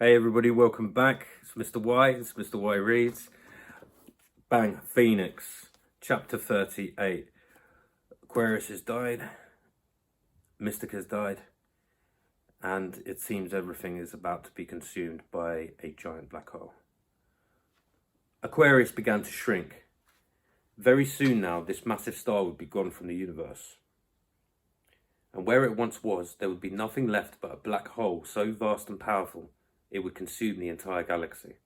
Hey everybody, welcome back. It's Mr. Y, it's Mr. Y Reads. Bang, Phoenix, chapter 38. Aquarius has died, Mystic has died, and it seems everything is about to be consumed by a giant black hole. Aquarius began to shrink. Very soon now, this massive star would be gone from the universe. And where it once was, there would be nothing left but a black hole so vast and powerful it would consume the entire galaxy.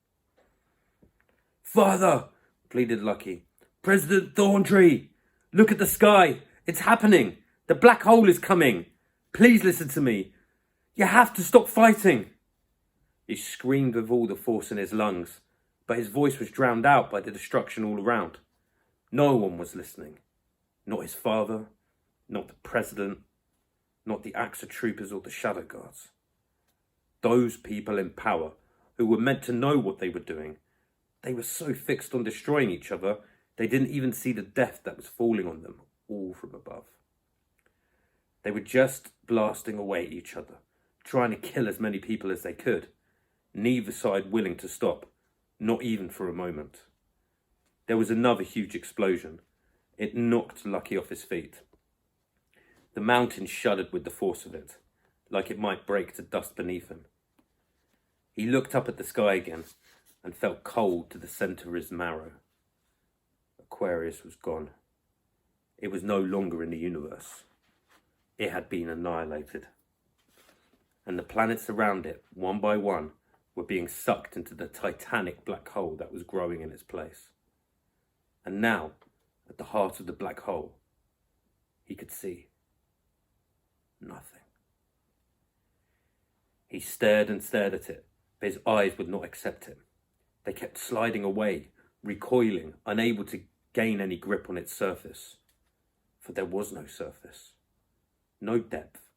"Father," pleaded Lucky. "President Thorntree, look at the sky. It's happening. The black hole is coming. Please listen to me. You have to stop fighting." He screamed with all the force in his lungs, but his voice was drowned out by the destruction all around. No one was listening. Not his father, not the president, not the AXA troopers or the shadow guards. Those people in power who were meant to know what they were doing, they were so fixed on destroying each other, they didn't even see the death that was falling on them, all from above. They were just blasting away at each other, trying to kill as many people as they could, neither side willing to stop, not even for a moment. There was another huge explosion. It knocked Lucky off his feet. The mountain shuddered with the force of it, like it might break to dust beneath him. He looked up at the sky again and felt cold to the centre of his marrow. Aquarius was gone. It was no longer in the universe. It had been annihilated. And the planets around it, one by one, were being sucked into the titanic black hole that was growing in its place. And now, at the heart of the black hole, he could see nothing. He stared and stared at it, but his eyes would not accept it. They kept sliding away, recoiling, unable to gain any grip on its surface. For there was no surface, no depth,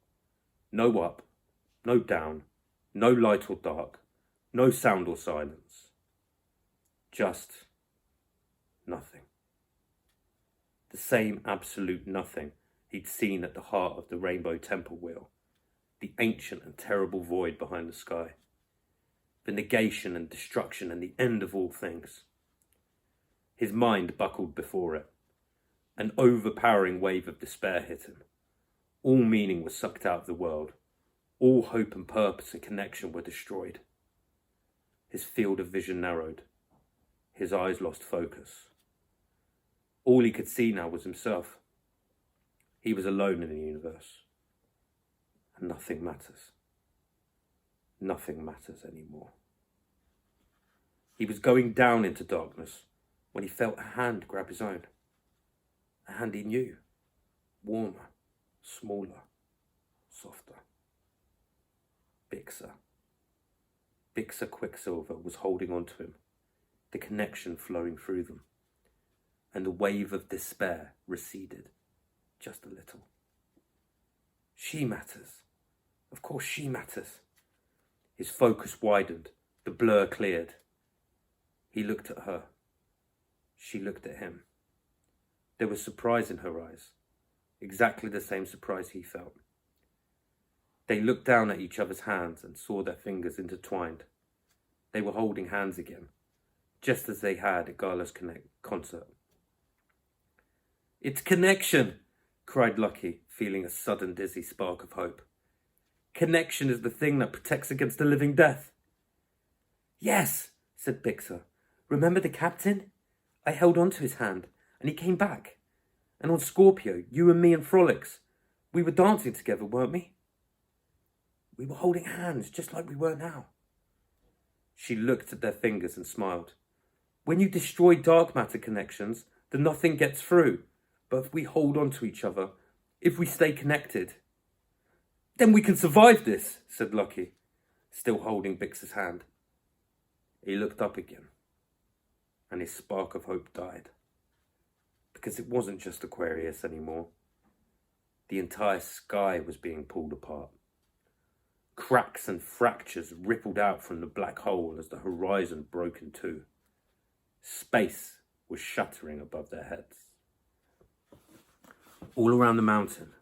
no up, no down, no light or dark, no sound or silence. Just nothing. The same absolute nothing he'd seen at the heart of the Rainbow Temple Wheel, the ancient and terrible void behind the sky, the negation and destruction and the end of all things. His mind buckled before it. An overpowering wave of despair hit him. All meaning was sucked out of the world. All hope and purpose and connection were destroyed. His field of vision narrowed. His eyes lost focus. All he could see now was himself. He was alone in the universe. And nothing matters. Nothing matters anymore. He was going down into darkness when he felt a hand grab his own. A hand he knew. Warmer, smaller, softer. Bixer. Bixer Quicksilver was holding on to him, the connection flowing through them. And the wave of despair receded just a little. She matters. Of course she matters. His focus widened. The blur cleared. He looked at her. She looked at him. There was surprise in her eyes. Exactly the same surprise he felt. They looked down at each other's hands and saw their fingers intertwined. They were holding hands again, just as they had at Gala's concert. "It's connection!" cried Lucky, feeling a sudden dizzy spark of hope. "Connection is the thing that protects against a living death." "Yes," said Bixer. "Remember the captain? I held on to his hand, and he came back. And on Scorpio, you and me and Frolics, we were dancing together, weren't we? We were holding hands, just like we were now." She looked at their fingers and smiled. "When you destroy dark matter connections, the nothing gets through. But if we hold on to each other, if we stay connected, then we can survive this," said Lucky, still holding Bixer's hand. He looked up again, and his spark of hope died. Because it wasn't just Aquarius anymore. The entire sky was being pulled apart. Cracks and fractures rippled out from the black hole as the horizon broke in two. Space was shattering above their heads. All around the mountain,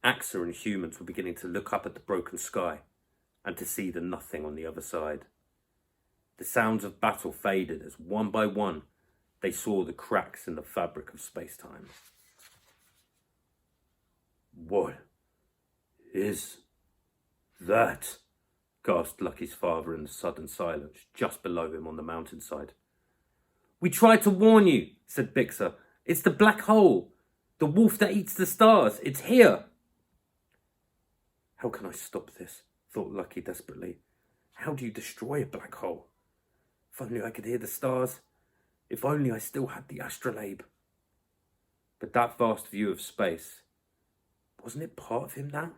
AXA and humans were beginning to look up at the broken sky and to see the nothing on the other side. The sounds of battle faded as one by one they saw the cracks in the fabric of space-time. "What is that?" gasped Lucky's father in the sudden silence just below him on the mountainside. "We tried to warn you," said Bixer. "It's the black hole. The wolf that eats the stars. It's here." "How can I stop this?" thought Lucky desperately. "How do you destroy a black hole? If only I could hear the stars. If only I still had the astrolabe." But that vast view of space, wasn't it part of him now?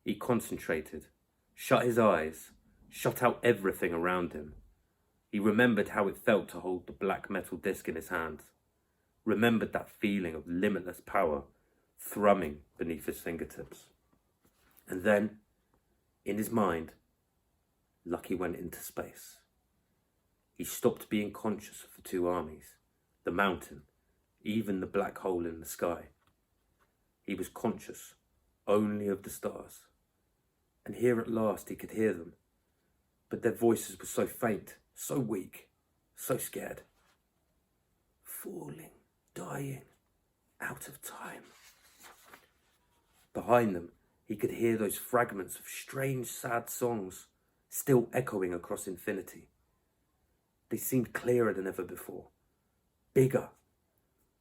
He concentrated, shut his eyes, shut out everything around him. He remembered how it felt to hold the black metal disc in his hands, remembered that feeling of limitless power thrumming beneath his fingertips. And then, in his mind, Lucky went into space. He stopped being conscious of the two armies, the mountain, even the black hole in the sky. He was conscious only of the stars. And here at last he could hear them, but their voices were so faint, so weak, so scared. Falling, dying, out of time. Behind them, he could hear those fragments of strange, sad songs still echoing across infinity. They seemed clearer than ever before, bigger,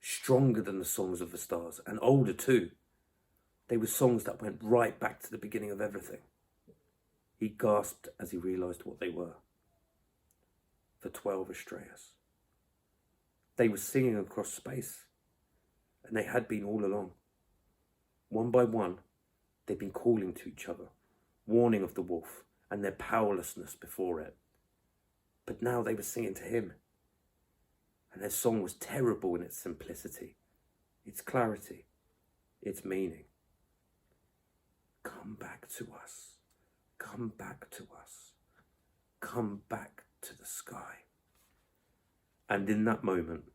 stronger than the songs of the stars, and older too. They were songs that went right back to the beginning of everything. He gasped as he realised what they were. The 12 Astraeus. They were singing across space, and they had been all along. One by one, they'd been calling to each other, warning of the wolf and their powerlessness before it. But now they were singing to him, and their song was terrible in its simplicity, its clarity, its meaning. Come back to us, come back to us, come back to the sky. And in that moment,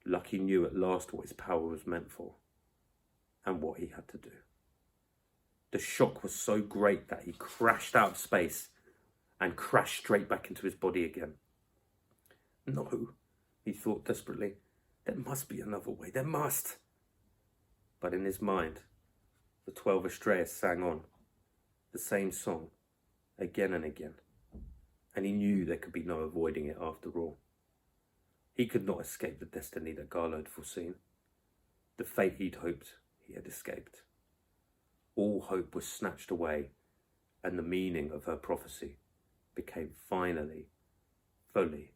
Lucky knew at last what his power was meant for and what he had to do. The shock was so great that he crashed out of space and crashed straight back into his body again. No, he thought desperately, there must be another way, there must. But in his mind, the 12 Astraeus sang on, the same song, again and again, and he knew there could be no avoiding it after all. He could not escape the destiny that Garlo had foreseen, the fate he'd hoped he had escaped. All hope was snatched away, and the meaning of her prophecy became finally, fully,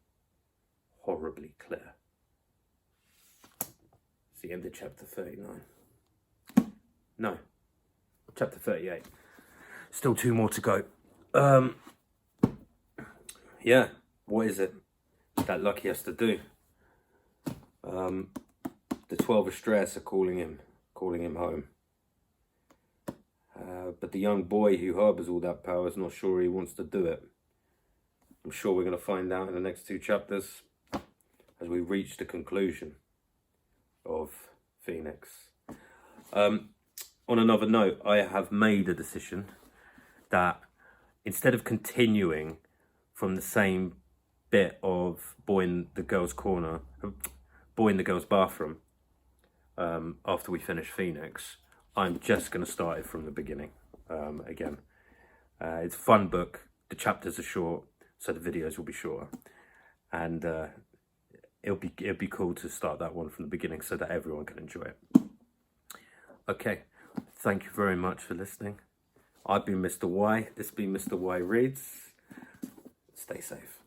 horribly clear. It's the end of chapter 39. No, chapter 38. Still 2 more to go. Yeah, what is it that Lucky has to do? The 12 Astraeus are calling him home. But the young boy who harbours all that power is not sure he wants to do it. I'm sure we're going to find out in the next 2 chapters as we reach the conclusion of Phoenix. On another note, I have made a decision that instead of continuing from the same bit of Boy in the Girl's Bathroom, after we finish Phoenix, I'm just going to start it from the beginning again. It's a fun book. The chapters are short, so the videos will be shorter, and it'll be cool to start that one from the beginning so that everyone can enjoy it. Okay, thank you very much for listening. I've been Mr. Y. This has been Mr. Y Reads. Stay safe.